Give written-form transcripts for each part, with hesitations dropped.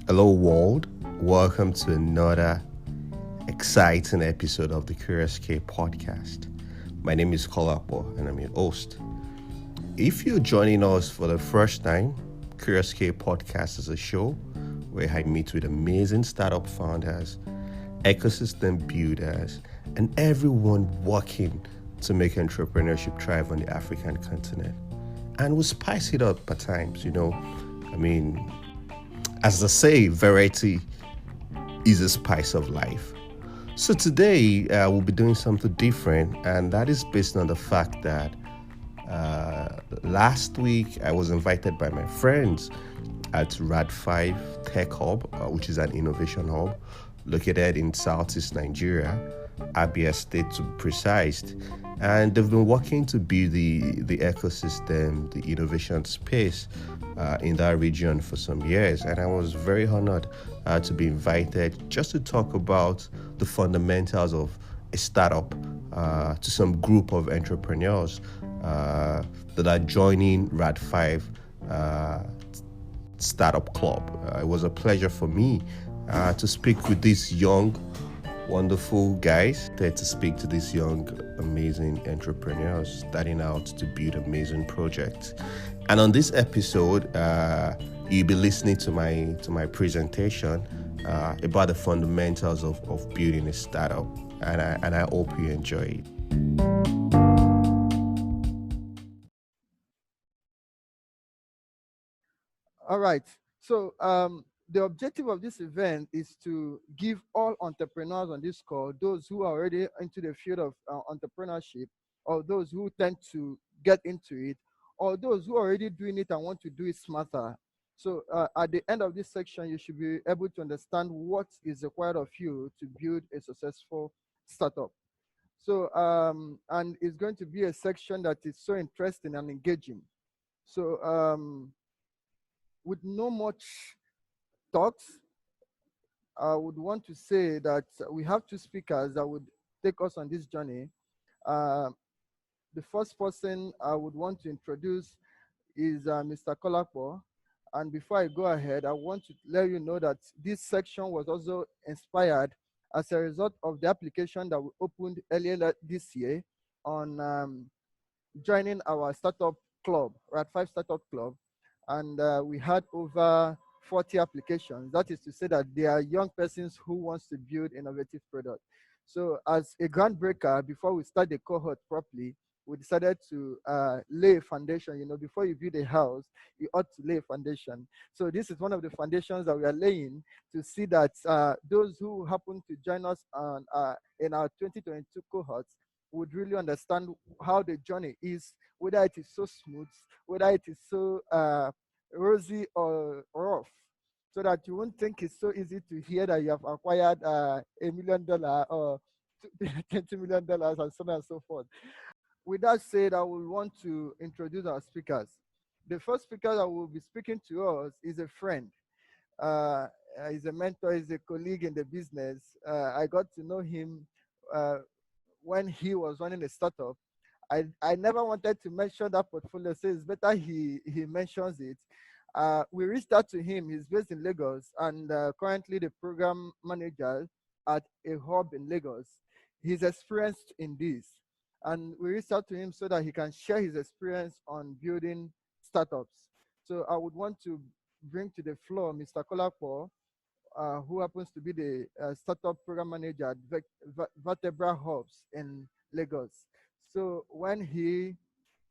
Hello, world. Welcome to another exciting episode of the Curious K podcast. My name is Kolapo and I'm your host. If you're joining us for the first time, Curious K podcast is a show where I meet with amazing startup founders, ecosystem builders, and everyone working to make entrepreneurship thrive on the African continent. And we'll spice it up at times, as they say, variety is a spice of life. So today we'll be doing something different, and that is based on the fact that last week I was invited by my friends at Rad5 Tech Hub, which is an innovation hub located in Southeast Nigeria, Abia State to be precise. And they've been working to build the ecosystem, the innovation space in that region for some years. And I was very honored to be invited just to talk about the fundamentals of a startup to some group of entrepreneurs that are joining Rad5 Startup Club. It was a pleasure for me to speak with these young, wonderful guys, there to speak to these young, amazing entrepreneurs starting out to build amazing projects. And on this episode, you'll be listening to my presentation about the fundamentals of building a startup, and I hope you enjoy it. All right. So the objective of this event is to give all entrepreneurs on this call, those who are already into the field of entrepreneurship, or those who tend to get into it, or those who are already doing it and want to do it smarter. So at the end of this section, you should be able to understand what is required of you to build a successful startup. So, and it's going to be a section that is so interesting and engaging. So, with no much talks, I would want to say that we have two speakers that would take us on this journey. The first person I would want to introduce is Mr. Kolapo. And before I go ahead, I want to let you know that this section was also inspired as a result of the application that we opened earlier this year on joining our startup club, Rad5 Startup Club. And we had over 40 applications. That is to say that there are young persons who wants to build innovative product. So as a groundbreaker, before we start the cohort properly, we decided to lay a foundation. Before you build a house, you ought to lay a foundation. So this is one of the foundations that we are laying to see that those who happen to join us on, in our 2022 cohorts would really understand how the journey is, whether it is so smooth, whether it is so rosy or rough, so that you won't think it's so easy to hear that you have acquired $1 million or $20 million and so on and so forth. With that said, I will want to introduce our speakers. The first speaker that will be speaking to us is a friend. He's a mentor, he's a colleague in the business. I got to know him when he was running a startup. I never wanted to mention that portfolio, so it's better he mentions it. We reached out to him. He's based in Lagos and currently the program manager at a hub in Lagos. He's experienced in this. And we reached out to him so that he can share his experience on building startups. So I would want to bring to the floor Mr. Kolapo, who happens to be the startup program manager at Vertebra Hubs in Lagos. So when he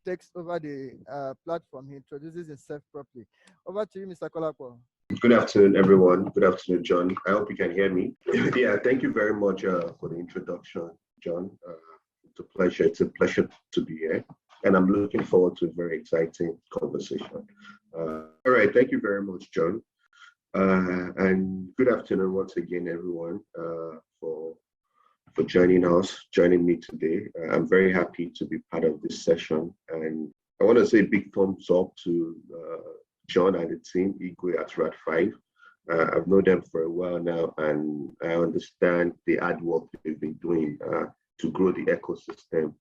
takes over the platform, he introduces himself properly. Over to you, Mr. Kolapo. Good afternoon, everyone. Good afternoon, John. I hope you can hear me. Yeah, thank you very much for the introduction, John. It's a pleasure to be here, and I'm looking forward to a very exciting conversation. All right, thank you very much, John. And good afternoon once again, everyone, for joining me today. I'm very happy to be part of this session, and I want to say a big thumbs up to John and the team, Igwe at Rad5. I've known them for a while now, and I understand the hard work they've been doing to grow the ecosystem,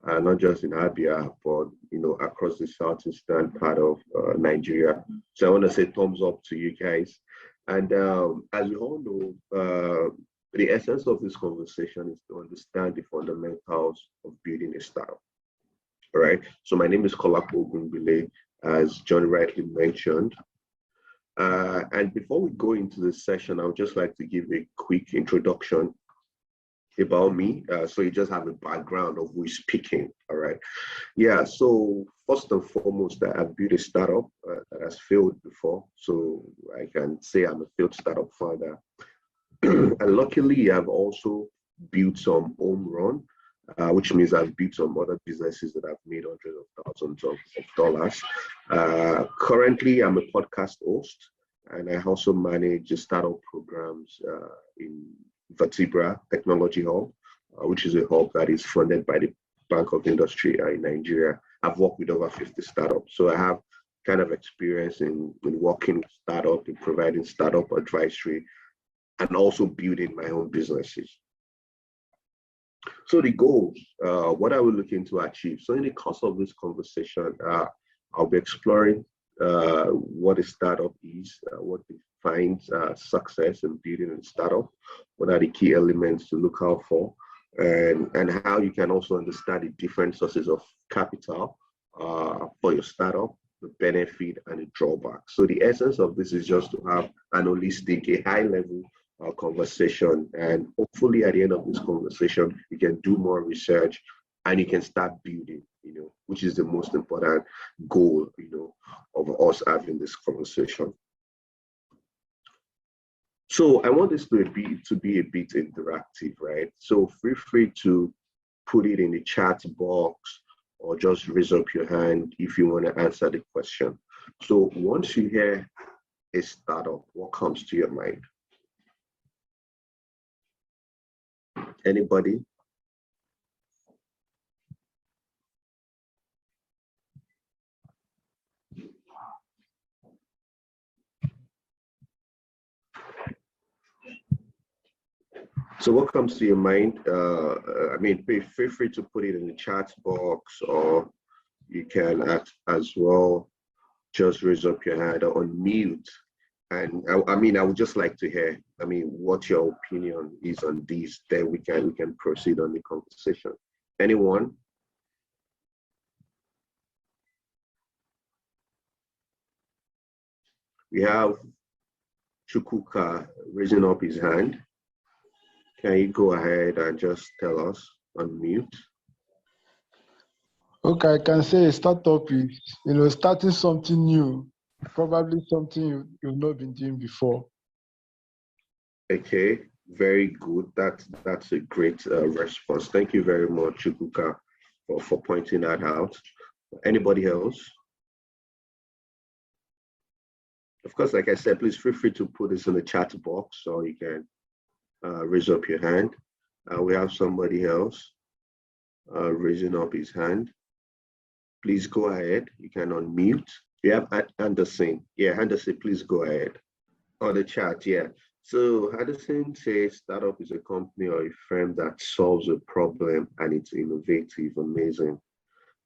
not just in Abia, but across the southeastern part of Nigeria. So I want to say thumbs up to you guys. And as we all know, the essence of this conversation is to understand the fundamentals of building a startup. All right. So my name is Kolapo Ogunbile, as John rightly mentioned. And before we go into this session, I would just like to give a quick introduction about me. So you just have a background of who is speaking. All right. Yeah. So first and foremost, I've built a startup that has failed before. So I can say I'm a failed startup founder. And luckily, I've also built some home run, which means I've built some other businesses that have made hundreds of thousands of dollars. Currently, I'm a podcast host, and I also manage startup programs in Vertebra Technology Hub, which is a hub that is funded by the Bank of Industry in Nigeria. I've worked with over 50 startups, so I have kind of experience in working with startups, in providing startup advisory, and also building my own businesses. So the goals, what are we looking to achieve? So in the course of this conversation, I'll be exploring what a startup is, what defines success in building a startup, what are the key elements to look out for, and how you can also understand the different sources of capital for your startup, the benefit and the drawback. So the essence of this is just to have an holistic, a high level conversation, and hopefully at the end of this conversation you can do more research and you can start building, which is the most important goal, of us having this conversation. So I want this to be a bit interactive, right? So feel free to put it in the chat box or just raise up your hand if you want to answer the question. So once you hear a startup, what comes to your mind? Anybody? So what comes to your mind? Feel free to put it in the chat box, or you can as well just raise up your hand or unmute. And I would just like to hear, what your opinion is on these. Then we can proceed on the conversation. Anyone? We have Chukwuka raising up his hand. Can you go ahead and just tell us, unmute? Okay, I can say a startup is, starting something new, probably something you've not been doing before. Okay, very good. That's a great response. Thank you very much, Chukwuka, for pointing that out. Anybody else? Of course, like I said, please feel free to put this in the chat box so you can raise up your hand. We have somebody else raising up his hand. Please go ahead. You can unmute. We have Anderson. Yeah, Anderson, please go ahead. On the chat, yeah. So Anderson says startup is a company or a firm that solves a problem and it's innovative, amazing.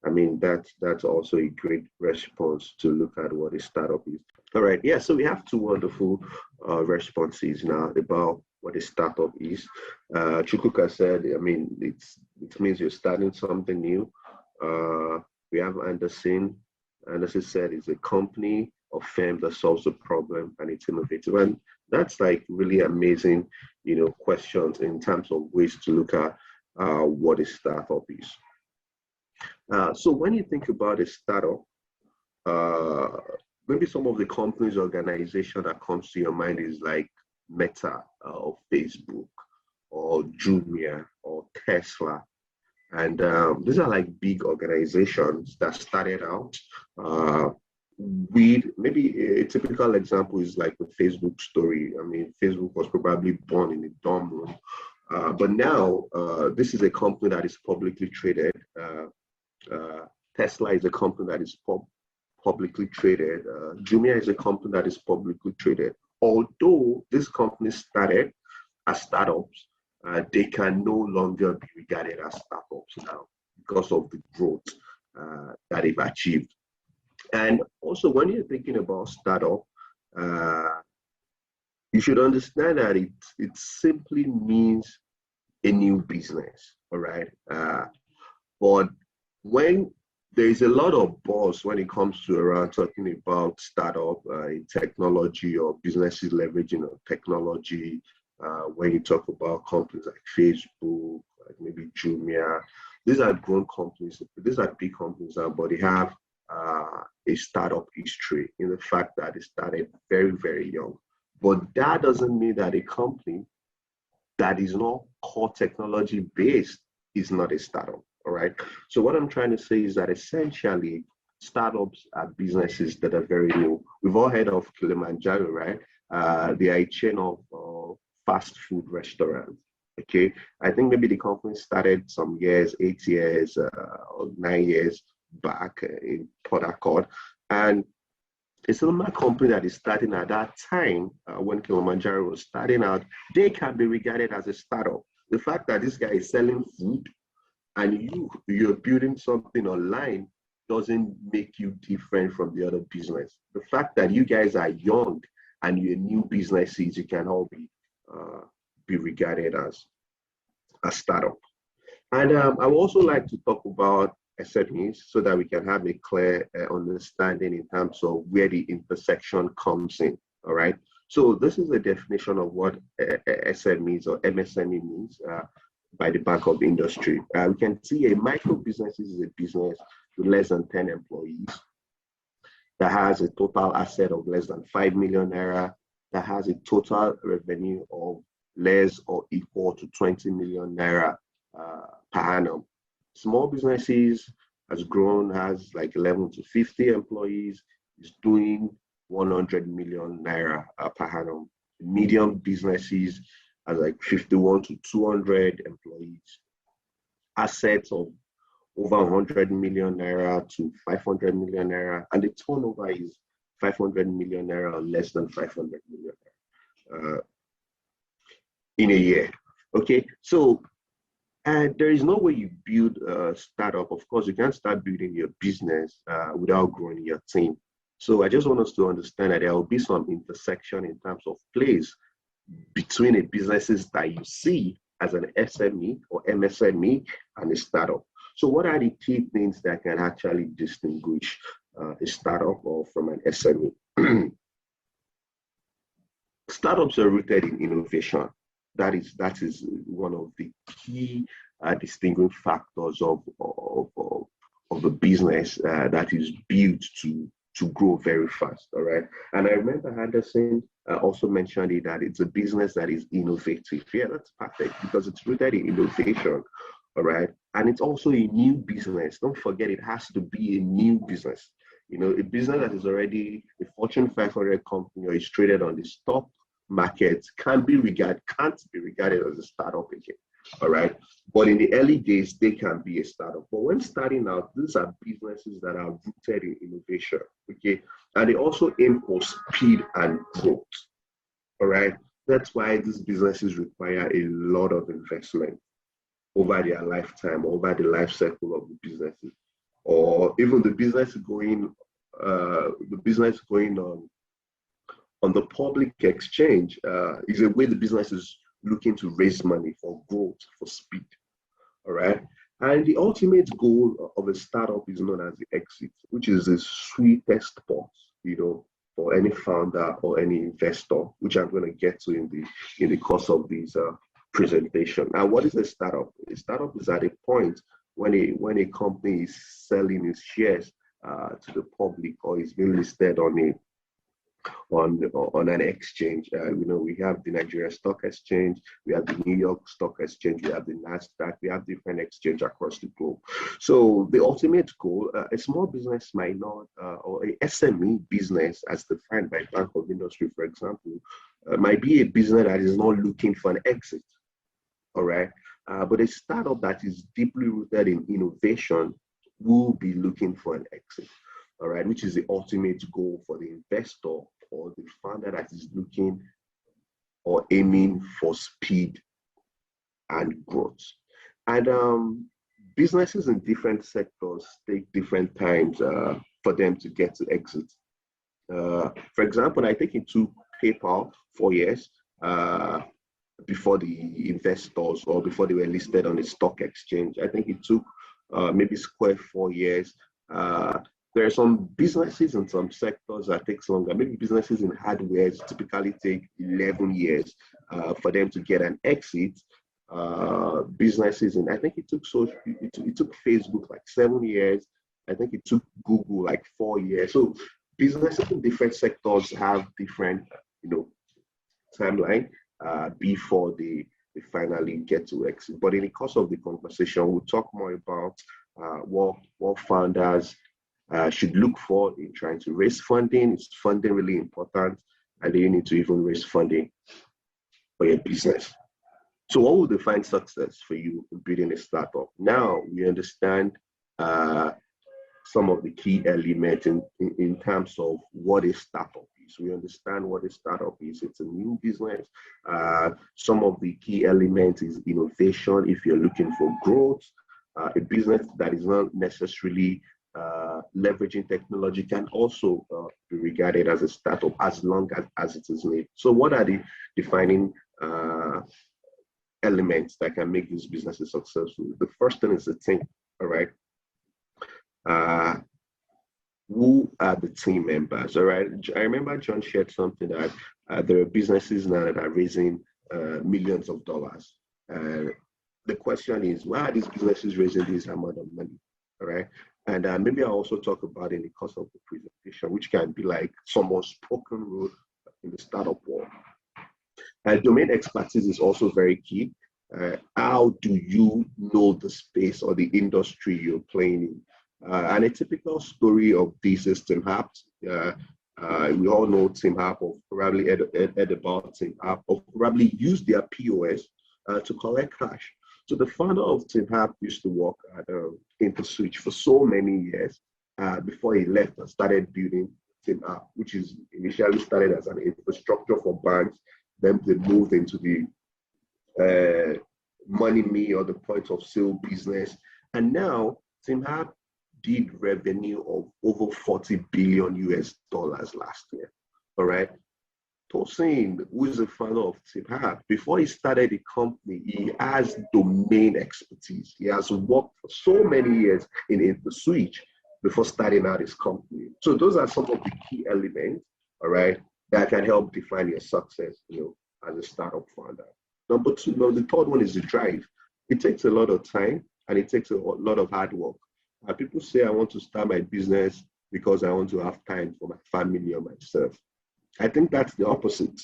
That's also a great response to look at what a startup is. All right, yeah, so we have two wonderful responses now about what a startup is. Chukwuka said, it means you're starting something new. We have Anderson. Anderson said it's a company or firm that solves a problem and it's innovative. And that's like really amazing, questions in terms of ways to look at what a startup is. So when you think about a startup, maybe some of the companies, organization that comes to your mind is like Meta or Facebook or Jumia or Tesla. And these are like big organizations that started out with, maybe a typical example is like the Facebook story. Facebook was probably born in a dorm room. But now this is a company that is publicly traded. Tesla is a company that is publicly traded. Jumia is a company that is publicly traded. Although these companies started as startups, they can no longer be regarded as startups now because of the growth that they've achieved. And also, when you're thinking about startup, you should understand that it simply means a new business, all right? But when there is a lot of buzz when it comes to around talking about startup in technology or businesses leveraging on technology, when you talk about companies like Facebook, like maybe Jumia, these are grown companies, these are big companies, but they have a startup history in the fact that they started very, very young. But that doesn't mean that a company that is not core technology based is not a startup. All right. So what I'm trying to say is that essentially startups are businesses that are very new. We've all heard of Kilimanjaro, right? They are a chain of fast food restaurants. Okay. I think maybe the company started some years, 8 years or 9 years back in Port Harcourt. And a cinema company that is starting at that time, when Kilimanjaro was starting out, they can be regarded as a startup. The fact that this guy is selling food and you're building something online doesn't make you different from the other business. The fact that you guys are young and you're new businesses, you can all be regarded as a startup. And I would also like to talk about SMEs so that we can have a clear understanding in terms of where the intersection comes in. All right. So this is a definition of what SMEs or MSME means by the Bank of Industry. We can see a micro business is a business with less than 10 employees that has a total asset of less than 5 million naira, that has a total revenue of less or equal to 20 million naira per annum. Small businesses has grown, has like 11 to 50 employees, is doing 100 million naira per annum. Medium businesses has like 51 to 200 employees. Assets of over 100 million naira to 500 million naira, and the turnover is 500 million naira or less than 500 million naira in a year. Okay, so and there is no way you build a startup. Of course, you can't start building your business without growing your team. So I just want us to understand that there will be some intersection in terms of place between the businesses that you see as an SME or MSME and a startup. So what are the key things that can actually distinguish a startup or from an SME? Startups are rooted in innovation. That is one of the key distinguishing factors of a business that is built to grow very fast. All right. And I remember Anderson also mentioned it, that it's a business that is innovative. Yeah, that's perfect because it's rooted in innovation. All right. And it's also a new business. Don't forget, it has to be a new business. You know, a business that is already a Fortune 500 company or is traded on the stock market can't be regarded as a startup again. All right. But in the early days, they can be a startup. But when starting out, these are businesses that are rooted in innovation. Okay. And they also aim for speed and growth. All right. That's why these businesses require a lot of investment over their lifetime, over the life cycle of the businesses, or even the business going on the public exchange is a way the business is looking to raise money for growth, for speed. All right. And the ultimate goal of a startup is known as the exit, which is the sweetest part, you know, for any founder or any investor, which I'm going to get to in the course of this presentation. Now, what is a startup? A startup is at a point when a company is selling its shares to the public or is being listed on an exchange. You know, we have the Nigeria Stock Exchange, we have the New York Stock Exchange, we have the NASDAQ, we have different exchanges across the globe. So the ultimate goal, a small business might not, or a SME business as defined by Bank of Industry, for example, might be a business that is not looking for an exit. All right. But a startup that is deeply rooted in innovation will be looking for an exit. All right, which is the ultimate goal for the investor or the founder that is looking or aiming for speed and growth. And businesses in different sectors take different times for them to get to exit. For example, I think it took PayPal 4 years before the investors or before they were listed on the stock exchange. I think it took maybe Square 4 years. There are some businesses in some sectors that takes longer. Maybe businesses in hardware typically take 11 years for them to get an exit. Businesses, and I think it took it took Facebook like 7 years. I think it took Google like 4 years. So businesses in different sectors have different, timeline before they finally get to exit. But in the course of the conversation, we'll talk more about what founders should look for in trying to raise funding. Is funding really important? And then you need to even raise funding for your business. So what would define success for you in building a startup? Now we understand some of the key elements in terms of what a startup is. We understand what a startup is. It's a new business. Some of the key elements is innovation. If you're looking for growth, a business that is not necessarily leveraging technology can also be regarded as a startup as long as it is made. So what are the defining elements that can make these businesses successful? The first thing is the team, all right? Who are the team members, all right? I remember John shared something that there are businesses now that are raising millions of dollars. The question is, why are these businesses raising this amount of money, all right? And maybe I'll also talk about in the course of the presentation, which can be like someone's spoken word in the startup world. Domain expertise is also very key. How do you know the space or the industry you're playing in? And a typical story of this is Tim Hapt. We all know Tim Hapt, or probably heard about Tim Hapt, or probably used their POS to collect cash. So the founder of Tim Hapt used to work at InterSwitch for so many years before he left and started building Tim Hapt, which is initially started as an infrastructure for banks. Then they moved into the money me or the point of sale business. And now Tim Hapt did revenue of over 40 billion US dollars last year. All right. Tosin, who is the founder of Tim Hapt, before he started the company, he has domain expertise. He has worked for so many years in InterSwitch before starting out his company. So those are some of the key elements, all right, that can help define your success, as a startup founder. Number two, the third one is the drive. It takes a lot of time and it takes a lot of hard work. People say, I want to start my business because I want to have time for my family or myself. I think that's the opposite.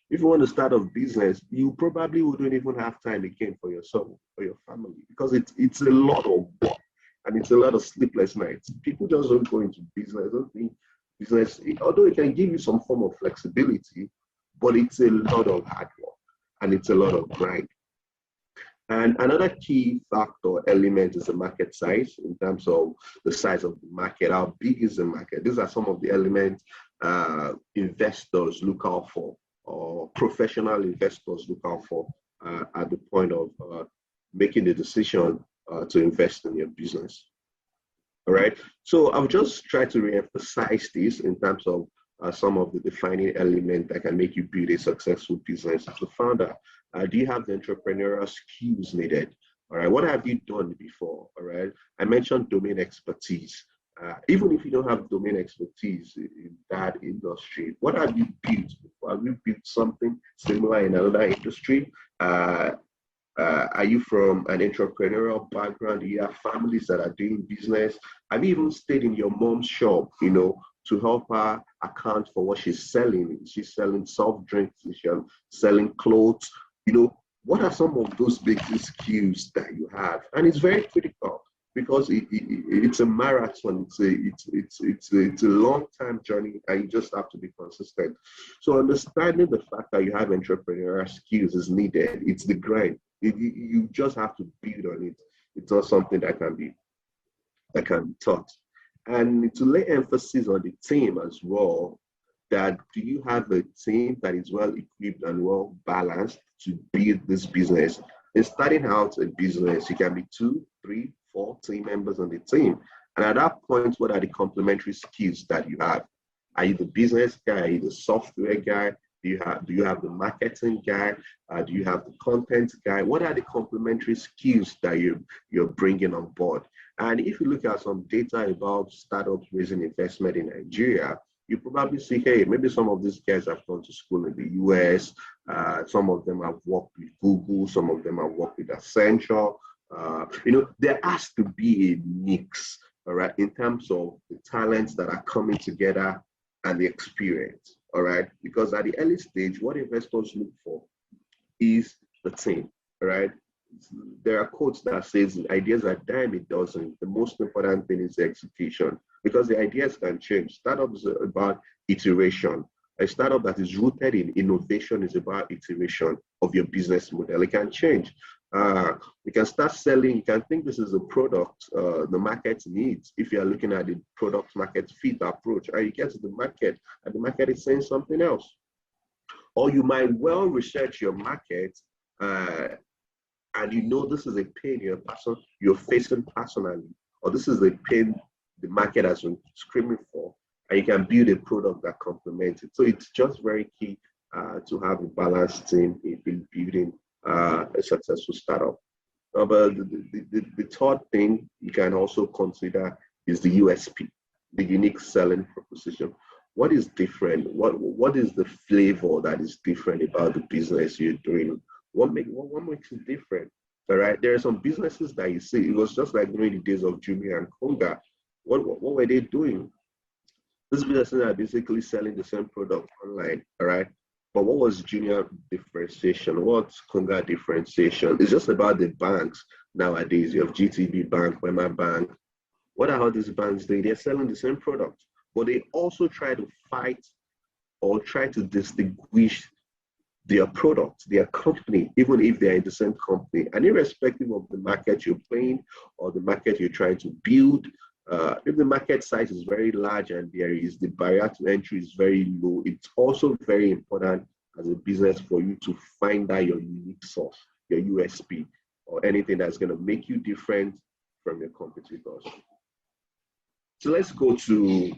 If you want to start a business, you probably wouldn't even have time again for yourself or your family, because it's a lot of work and it's a lot of sleepless nights. People just don't go into business. I don't think business, although it can give you some form of flexibility, but it's a lot of hard work and it's a lot of grind. And another key factor element is the market size, in terms of the size of the market. How big is the market? These are some of the elements investors look out for, or professional investors look out for at the point of making the decision to invest in your business. All right. So I've just tried to reemphasize this in terms of some of the defining elements that can make you build a successful business as a founder. Do you have the entrepreneurial skills needed? All right. What have you done before? All right. I mentioned domain expertise. Even if you don't have domain expertise in that industry, what have you built before? Have you built something similar in another industry? Are you from an entrepreneurial background? Do you have families that are doing business? Have you even stayed in your mom's shop, to help her account for what she's selling? She's selling soft drinks, she's selling clothes. What are some of those basic skills that you have? And it's very critical, because it's a marathon. It's a long-term journey, and you just have to be consistent. So understanding the fact that you have entrepreneurial skills is needed. It's the grind. You just have to build on it. It's not something that can be taught. And to lay emphasis on the team as well, that do you have a team that is well equipped and well balanced to build this business? In starting out a business, you can be 2, 3, 4 team members on the team. And at that point, what are the complementary skills that you have? Are you the business guy? Are you the software guy? Do you have the marketing guy? Do you have the content guy? What are the complementary skills that you're bringing on board? And if you look at some data about startups raising investment in Nigeria, you probably see, hey, maybe some of these guys have gone to school in the US. Some of them have worked with Google. Some of them have worked with Accenture. There has to be a mix, all right, in terms of the talents that are coming together and the experience, all right? Because at the early stage, what investors look for is the team, all right? There are quotes that says ideas are dime a dozen. The most important thing is the execution, because the ideas can change. Startups are about iteration. A startup that is rooted in innovation is about iteration of your business model. It can change. You can start selling. You can think this is a product the market needs. If you are looking at the product market fit approach, and you get to the market, and the market is saying something else. Or you might well research your market, and this is a pain you're facing personally, or this is a pain the market has been screaming for, and you can build a product that complements it. So it's just very key to have a balanced team in building a successful startup. But the third thing you can also consider is the USP, the unique selling proposition. What is different? What is the flavor that is different about the business you're doing? What makes it different? All right. There are some businesses that you see. It was just like during the days of Jumia and Konga. What were they doing? These businesses are basically selling the same product online. All right. But what was Junior differentiation? What's Konga differentiation? It's just about the banks nowadays. You have GTB Bank, Wema Bank. What are all these banks doing? They're selling the same product, but they also try to fight or try to distinguish their product, their company, even if they're in the same company. And irrespective of the market you're playing or the market you're trying to build, if the market size is very large and the barrier to entry is very low, it's also very important as a business for you to find out your unique source, your USP, or anything that's going to make you different from your competitors. So let's go to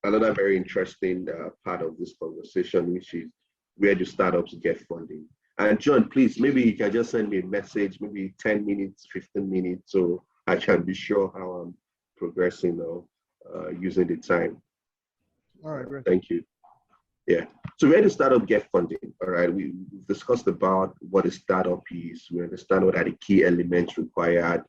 another very interesting part of this conversation, which is where do startups get funding? And John, please, maybe you can just send me a message, maybe 10 minutes, 15 minutes, so I can be sure how I'm progressing or using the time. All right, great. Thank you. Yeah. So where does startup get funding? All right. We've discussed about what a startup is. We understand what are the key elements required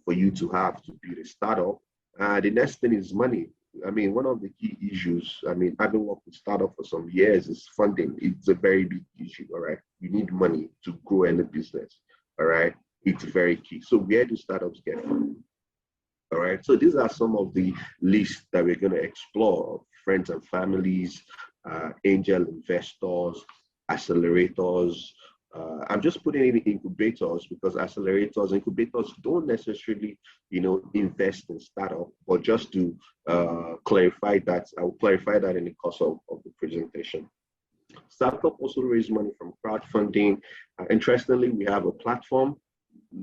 for you to have to build a startup. The next thing is money. I mean, one of the key issues, having worked with startup for some years, is funding. It's a very big issue. All right. You need money to grow any business. All right. It's very key. So where do startups get funding? All right. So these are some of the lists that we're going to explore: friends and families, angel investors, accelerators. I'm just putting in incubators because incubators don't necessarily, invest in startup, but just to clarify that, I will clarify that in the course of the presentation. Startup also raise money from crowdfunding. Interestingly, we have a platform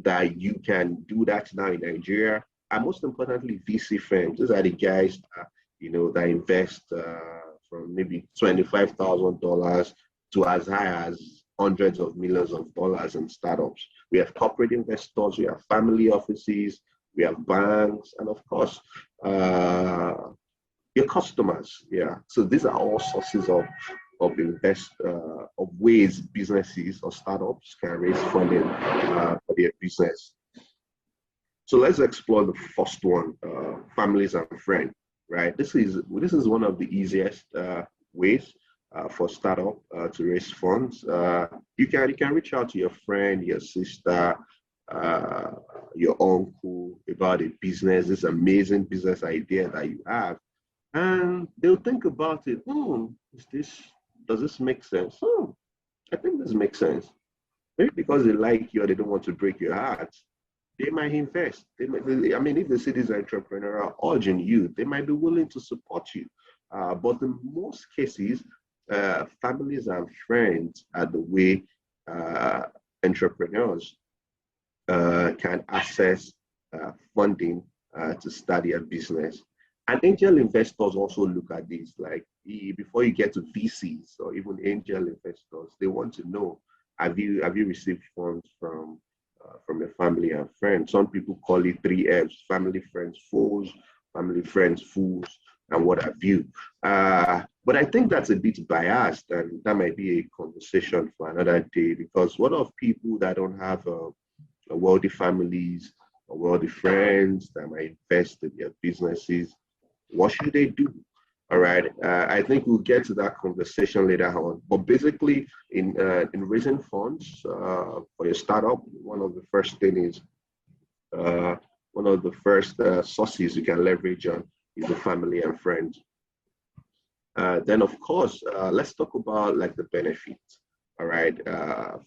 that you can do that now in Nigeria. And most importantly, VC firms. These are the guys that invest from maybe $25,000 to as high as hundreds of millions of dollars in startups. We have corporate investors, we have family offices, we have banks, and of course, your customers. Yeah. So these are all sources of ways businesses or startups can raise funding for their business. So let's explore the first one, families and friends. Right. This is one of the easiest ways for startup to raise funds. You can reach out to your friend, your sister, your uncle about a business, this amazing business idea that you have, and they'll think about it. Does this make sense? I think this makes sense. Maybe because they like you or they don't want to break your heart, they might invest. If they see this entrepreneurial urge in you, they might be willing to support you. But in most cases, families and friends are the way entrepreneurs can access funding to start their business. And angel investors also look at this, like, before you get to VCs or even angel investors, they want to know, have you received funds from your family and friends? Some people call it 3Fs: family, friends, foes, family, friends, fools, and what have you. But I think that's a bit biased, and that might be a conversation for another day, because what of people that don't have wealthy families or wealthy friends that might invest in their businesses? What should they do? All right. I think we'll get to that conversation later on. But basically, in raising funds for your startup, one of the first sources you can leverage on is the family and friends. Then, of course, let's talk about like the benefits. All right.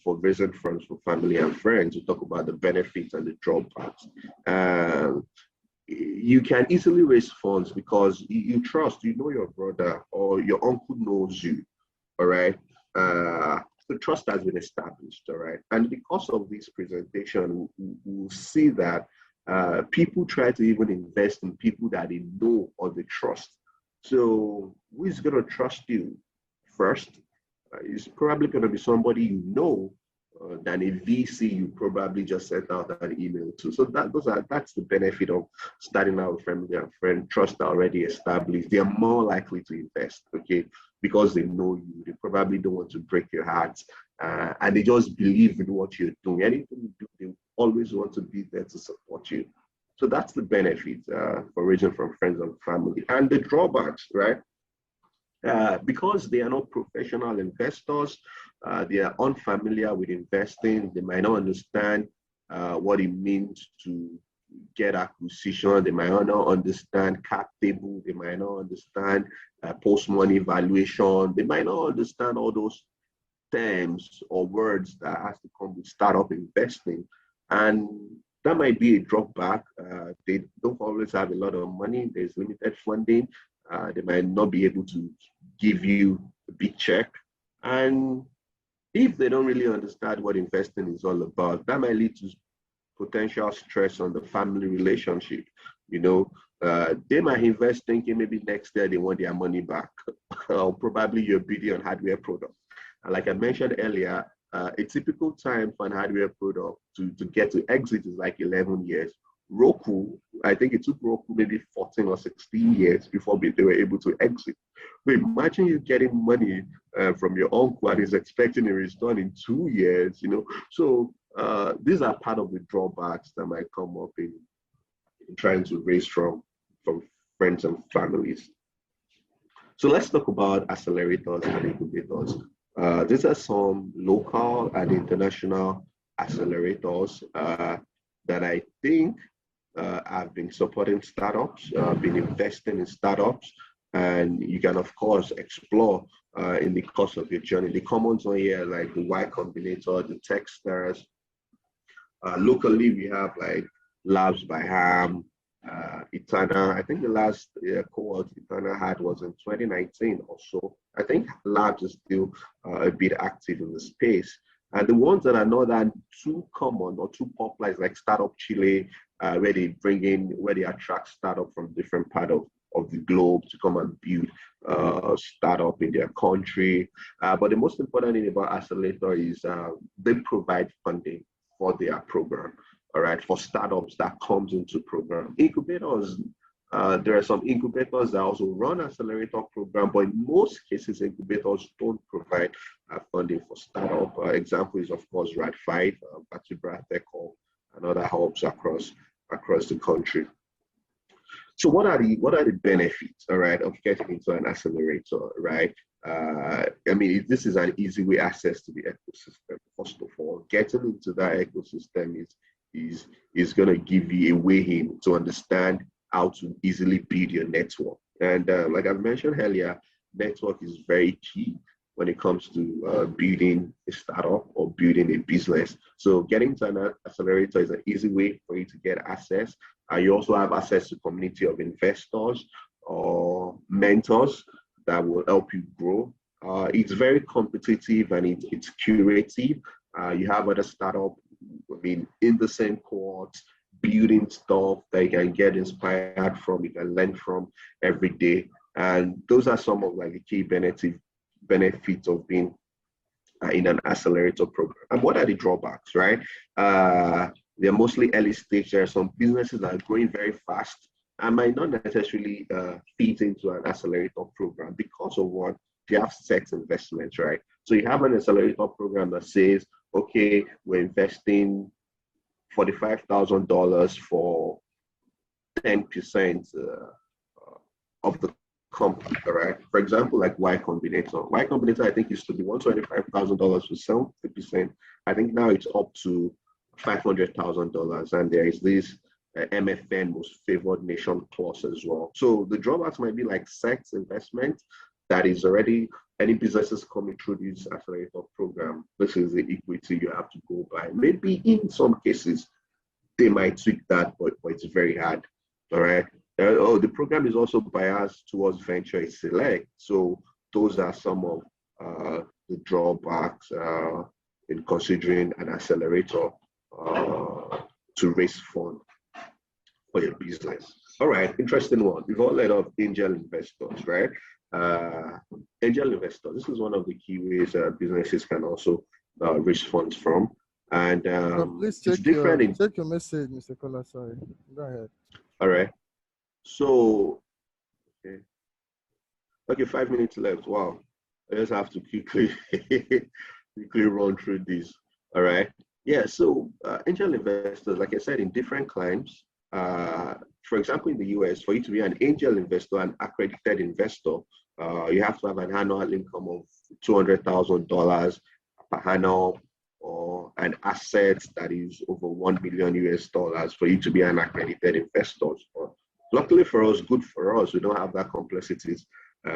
For raising funds for family and friends, we talk about the benefits and the drawbacks. You can easily raise funds because you trust, you know your brother or your uncle knows you, all right? The trust has been established, all right? And because of this presentation, we'll see that people try to even invest in people that they know or they trust. So who is going to trust you first? It's probably going to be somebody you know than a VC you probably just sent out an email to. So that's the benefit of starting out with family and friend. Trust already established. They are more likely to invest, okay, because they know you. They probably don't want to break your heart, and they just believe in what you're doing. Anything you do, they always want to be there to support you. So that's the benefit for raising from friends and family. And the drawbacks, right? Because they are not professional investors, they are unfamiliar with investing. They might not understand what it means to get acquisition. They might not understand cap table. They might not understand post-money valuation. They might not understand all those terms or words that has to come with startup investing. And that might be a drawback. They don't always have a lot of money. There's limited funding. They might not be able to give you a big check. And if they don't really understand what investing is all about, that might lead to potential stress on the family relationship. You know, they might invest thinking maybe next year they want their money back, or probably you're bidding on hardware product. And like I mentioned earlier, a typical time for an hardware product to get to exit is like 11 years. Roku, I think it took Roku maybe 14 or 16 years before they were able to exit. But imagine you getting money from your uncle and he's expecting a return in 2 years, you know. So these are part of the drawbacks that might come up in trying to raise from friends and families. So let's talk about accelerators and incubators. These are some local and international accelerators that I think have been supporting startups, been investing in startups, and you can of course explore in the course of your journey. The commons on here like the Y Combinator, the Techstars. Locally, we have like Labs by Ham, Etana. I think the last cohort Etana had was in 2019 or so. I think Labs is still a bit active in the space. And the ones that are not that too common or too popular is like Startup Chile, where they attract startup from different part of the globe to come and build startup in their country. But the most important thing about Accelerator is they provide funding for their program, all right, for startups that comes into program. Incubators, there are some incubators that also run accelerator program, but in most cases, incubators don't provide funding for startup. Example is, of course, Rad5, Batibra Tech Hub, and other hubs across the country. So what are the benefits, all right, of getting into an accelerator, right? I mean, this is an easy way access to the ecosystem. First of all, getting into that ecosystem is going to give you a way in to understand how to easily build your network. And like I mentioned earlier, network is very key when it comes to building a startup or building a business. So getting to an accelerator is an easy way for you to get access. You also have access to community of investors or mentors that will help you grow. It's very competitive and it's curative. You have other startup, in the same cohort, building stuff that you can get inspired from, you can learn from every day. And those are some of like the key benefits of being in an accelerator program. And what are the drawbacks, right? They're mostly early stage. There are some businesses that are growing very fast and might not necessarily fit into an accelerator program because of what they have set investments, right? So you have an accelerator program that says, okay, we're investing $45,000 for 10% of the company, right? For example, like Y Combinator. Y Combinator, I think, used to be $125,000 for 70%. I think now it's up to $500,000, and there is this MFN, most favored nation clause as well. So the drawbacks might be like sex investment that is already any businesses coming through this accelerator program. This is the equity you have to go by. Maybe in some cases they might tweak that, but it's very hard. All right. The program is also biased towards venture select. So those are some of the drawbacks in considering an accelerator to raise funds for your business. All right, interesting one. We've all heard of angel investors, right? Angel investors. This is one of the key ways businesses can also raise funds from. And please check your message, Mr. Kola. Sorry. Go ahead. All right. So, okay, 5 minutes left. Wow. I just have to quickly run through this. All right. Yeah. So, angel investors, like I said, in different climes. For example, in the US, for you to be an angel investor, an accredited investor, you have to have an annual income of $200,000 per annum, or an asset that is over $1 million US for you to be an accredited investor. But luckily for us, good for us, we don't have that complexities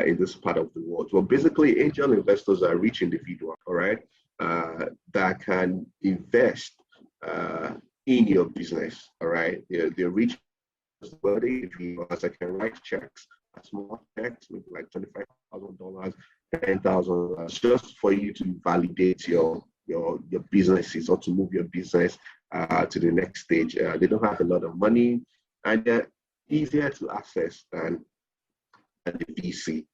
in this part of the world. Well, basically, angel investors are rich individuals, all right, that can invest in your business, all right? They're rich individuals that can write checks, small checks, maybe like $25,000, $10,000, just for you to validate your businesses or to move your business to the next stage. They don't have a lot of money, and they're easier to access than the VC.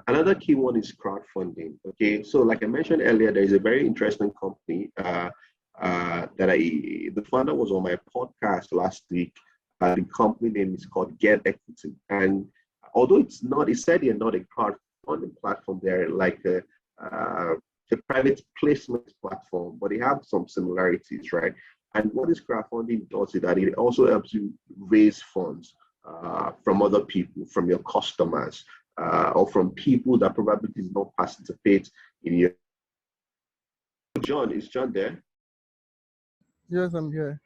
Another key one is crowdfunding. Okay, so like I mentioned earlier, there is a very interesting company that the founder was on my podcast last week. The company name is called Get Equity, and although it said they're not a crowdfunding platform, they're like a private placement platform, but they have some similarities, right? And what this crowdfunding does is that it also helps you raise funds from other people, from your customers, or from people that probably did not participate in your. John, is John there? Yes, I'm here.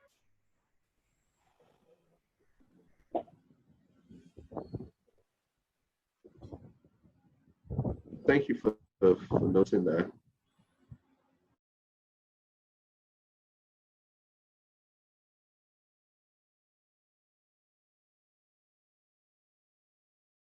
Thank you for noting that.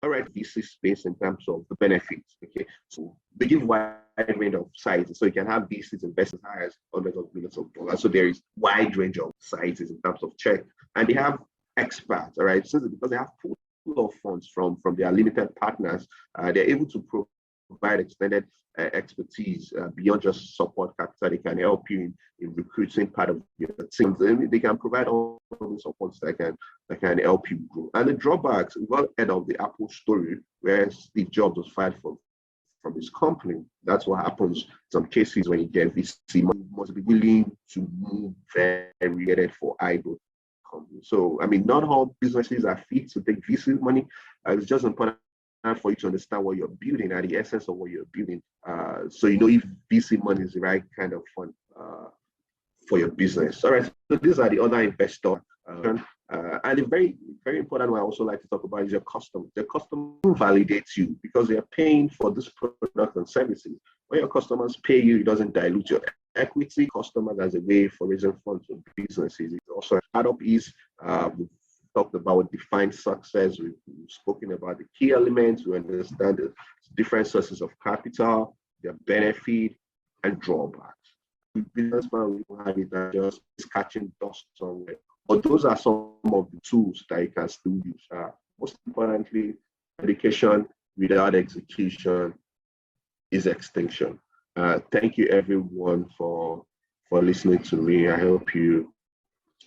All right, VC space in terms of the benefits. Okay, so they give wide range of sizes, so you can have VCs invest as high as hundreds of millions of dollars. So there is wide range of sizes in terms of check, and they have experts. All right, so because they have pool of funds from their limited partners, they're able to provide extended expertise beyond just support capital. They can help you in recruiting part of your team. They can provide all the supports that can help you grow. And the drawbacks, we've all heard of the Apple story where Steve Jobs was fired from his company. That's what happens in some cases when you get VC. You must be willing to move very for idle company. So, I mean, not all businesses are fit to take VC money. It's just important for you to understand what you're building and the essence of what you're building. So you know if VC money is the right kind of fund for your business. All right, so these are the other investors. And a very, very important one I also like to talk about is your customer. The customer validates you because they're paying for this product and services. When your customers pay you, it doesn't dilute your equity. Customers as a way for raising funds for businesses. It's also a startup is. We've talked about defined success. We've spoken about the key elements. We understand the different sources of capital, their benefit, and drawbacks. Businessman, we don't have it that just is catching dust somewhere. But those are some of the tools that you can still use. Most importantly, Education without execution is extinction. Thank you everyone for listening to me. I hope you've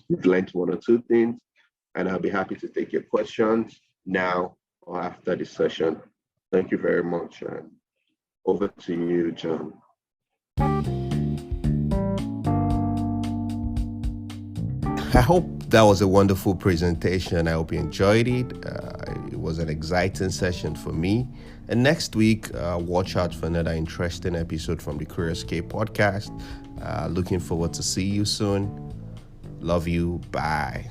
learned one or two things, and I'll be happy to take your questions now or after the session. Thank you very much, and over to you, John. I hope that was a wonderful presentation. I hope you enjoyed it. It was an exciting session for me. And next week, watch out for another interesting episode from the Curious K podcast. Looking forward to see you soon. Love you. Bye.